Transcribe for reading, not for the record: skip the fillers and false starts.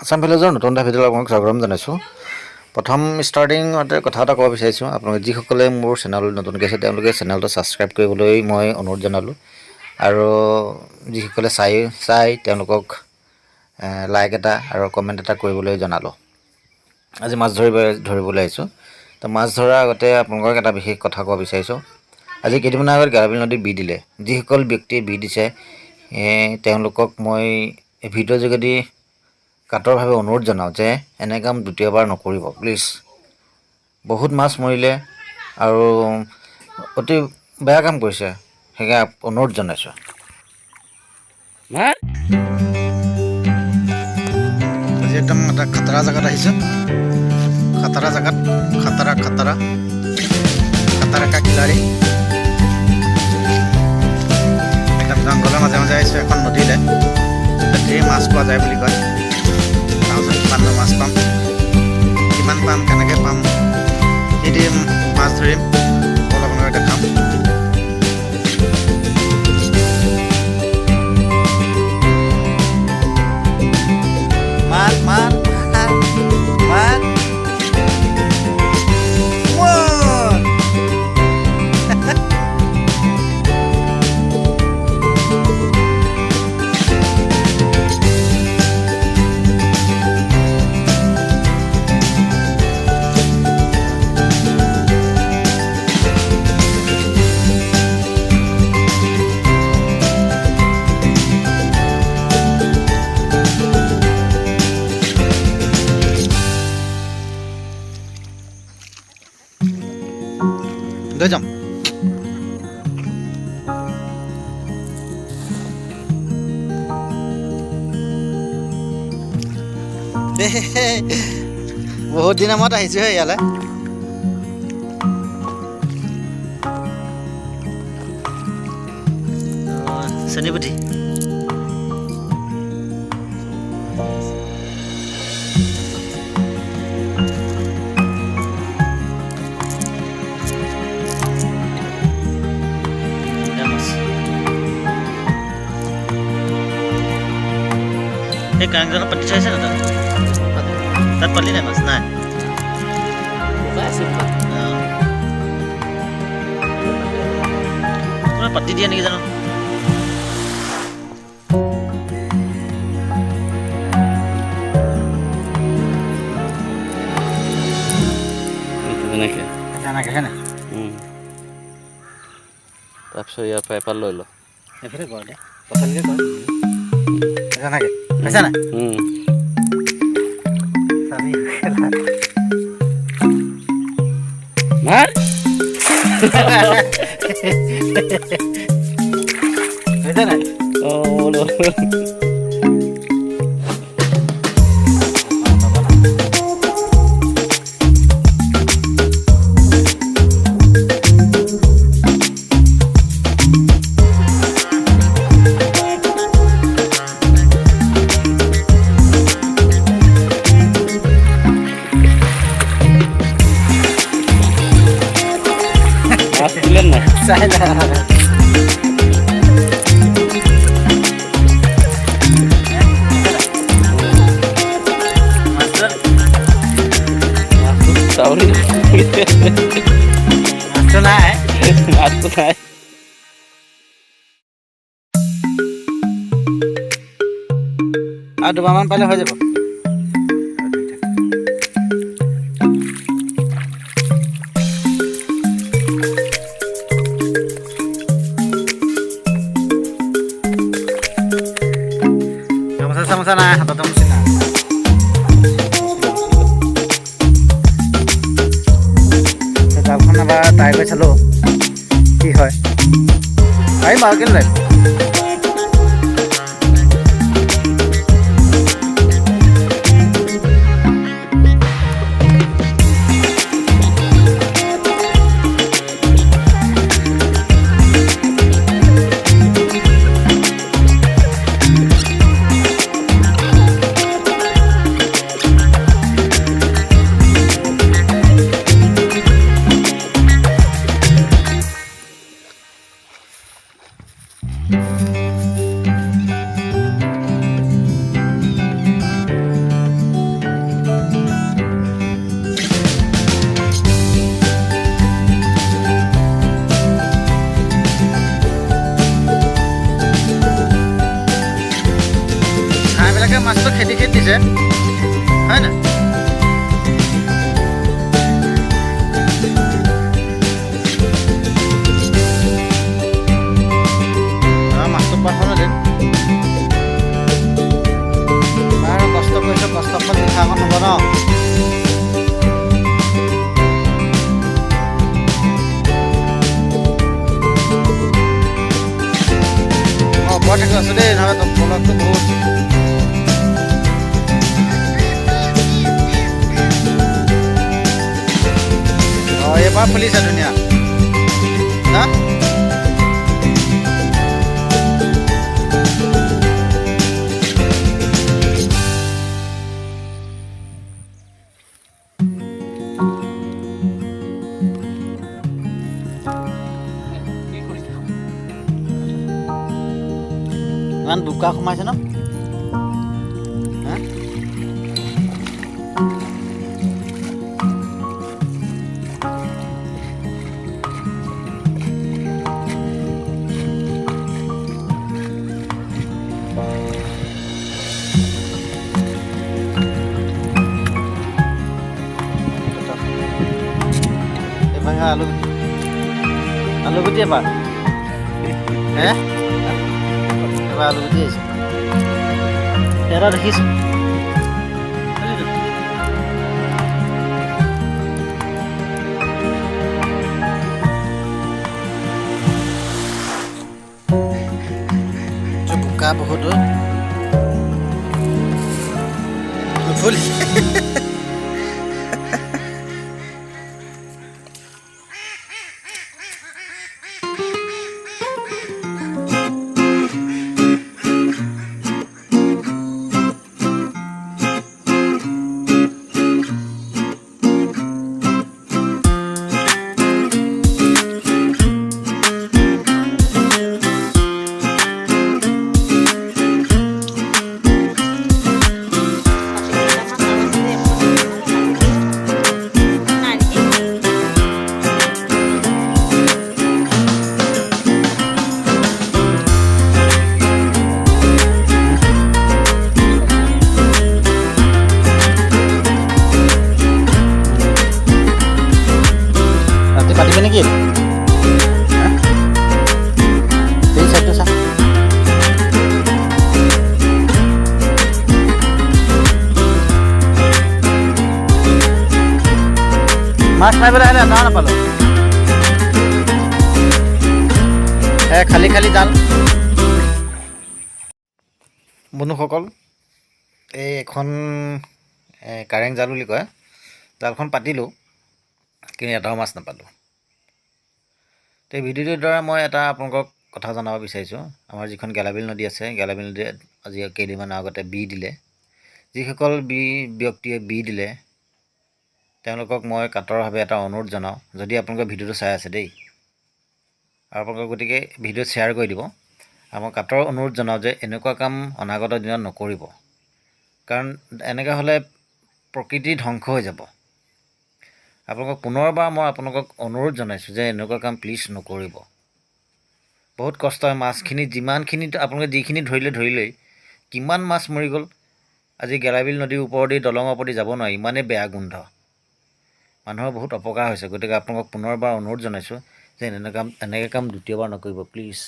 আছাম ভিলেজৰ নতুন এটা ভিডিঅ'লৈ আপোনাক স্বাগতম জনাইছোঁ। প্ৰথম ষ্টাৰ্টিঙতে কথা এটা ক'ব বিচাৰিছোঁ, আপোনালোকে যিসকলে মোৰ চেনেল নতুনকৈ আছে তেওঁলোকে চেনেলটো ছাবস্ক্ৰাইব কৰিবলৈ মই অনুৰোধ জনালোঁ, আৰু যিসকলে চাই তেওঁলোকক লাইক এটা আৰু কমেণ্ট এটা কৰিবলৈ জনালোঁ। আজি মাছ ধৰিবলৈ আহিছোঁ। তো মাছ ধৰাৰ আগতে আপোনালোকক এটা বিশেষ কথা ক'ব বিচাৰিছোঁ। আজি কেইদিনমানৰ আগত গাৰাবিল নদীত বি দিলে। যিসকল ব্যক্তিয়ে বি দিছে তেওঁলোকক মই এই ভিডিঅ'ৰ যোগেদি কাতৰভাৱে অনুৰোধ জনাওঁ যে এনে কাম দ্বিতীয়বাৰ নকৰিব প্লিজ। বহুত মাছ মৰিলে আৰু অতি বেয়া কাম কৰিছে, সেইকাৰণে অনুৰোধ জনাইছোঁ। আজি একদম এটা খাতৰা জেগাত আহিছোঁ। খাতৰা জেগাত খাতৰা কা খিলাৰী। একদম জংঘলৰ মাজে মাজে আহিছোঁ এখন নদীলৈ। ধেৰ মাছ পোৱা যায় বুলি কয়। কিমান মাছ পাম, কিমান পাম, কেনেকৈ পাম, কি দি মাছ ধৰিম অলপ সময়তে খাম। লৈ যাম। বহুত দিনৰ মূৰত আহিছোঁ ইয়ালৈ। চেনিপুঠি এই কাৰেংজনত পাতি থৈছে ন তাত পালি নাই মাছ? নাই পাতি দিয়ে নেকি জানো? তাৰপিছত ইয়াৰ পৰা এপাল লৈ ল। এইফালে কৰ দে, পথালিকে কৰ। তেনেকৈ পাইছা নাই? মাৰ পাইছা নাই? Saya Master sorry Master naik Aduh paman paling aja Pak. Sama sana atau temu sini. জালখন এবাৰ ট্ৰাই কৰি চালোঁ কি হয়। পাৰিম আৰু কেলৈ মাছটো খেদি দিছে হয় নাই? মাছটো পাখনো দিন আৰু কষ্ট কৰিছোঁ, কষ্ট ফল মিঠা অকণ হ'ব ন? বৰ ঠিক আছে দেই, নহ'লে পলকটো বহুত এইবাৰ ফুলিছে ধুনীয়া না? ইমান বোকা সোমাইছে ন? আলুগুটি এবাৰ এবাৰ আলুগুটি আহিছে এটা দেখিছোঁ। বোকা বহুত নুফুলি পাতিবি নেকি? এই চাইডটো চা। মাছ মাৰিবলৈ আহিলে এটা নাপালোঁ। খালি খালি জাল। বন্ধুসকল, এই এখন কাৰেং জাল বুলি কয়, জালখন পাতিলোঁ কিন্তু এটাও মাছ নাপালোঁ। তো এই ভিডিঅ'টোৰ দ্বাৰা মই এটা আপোনালোকক কথা জনাব বিচাৰিছোঁ। আমাৰ যিখন গেলাবিল নদী আছে, গেলাবিল নদীয়ে আজি কেইদিনমানৰ আগতে বি দিলে। যিসকল ব্যক্তিয়ে বি দিলে তেওঁলোকক মই কাতৰভাৱে এটা অনুৰোধ জনাওঁ, যদি আপোনালোকে ভিডিঅ'টো চাই আছে দেই, আৰু আপোনালোকক গতিকে ভিডিঅ'ত শ্বেয়াৰ কৰি দিব। আৰু মই কাতৰ অনুৰোধ জনাওঁ যে এনেকুৱা কাম অনাগত দিনত নকৰিব, কাৰণ এনেকৈ হ'লে প্ৰকৃতি ধ্বংস হৈ যাব। আপোনালোকক পুনৰবাৰ মই আপোনালোকক অনুৰোধ জনাইছোঁ যে এনেকুৱা কাম প্লিজ নকৰিব। বহুত কষ্ট হয়, মাছখিনি যিমানখিনি আপোনালোকে যিখিনি ধৰিলেই কিমান মাছ মৰি গ'ল। আজি গেলাবিল নদীৰ ওপৰেদি দলঙৰ ওপৰেদি যাব নোৱাৰি, ইমানেই বেয়া গোন্ধ, মানুহৰ বহুত অপকাৰ হৈছে। গতিকে আপোনালোকক পুনৰবাৰ অনুৰোধ জনাইছোঁ যে এনেকৈ কাম দ্বিতীয়বাৰ নকৰিব প্লিজ।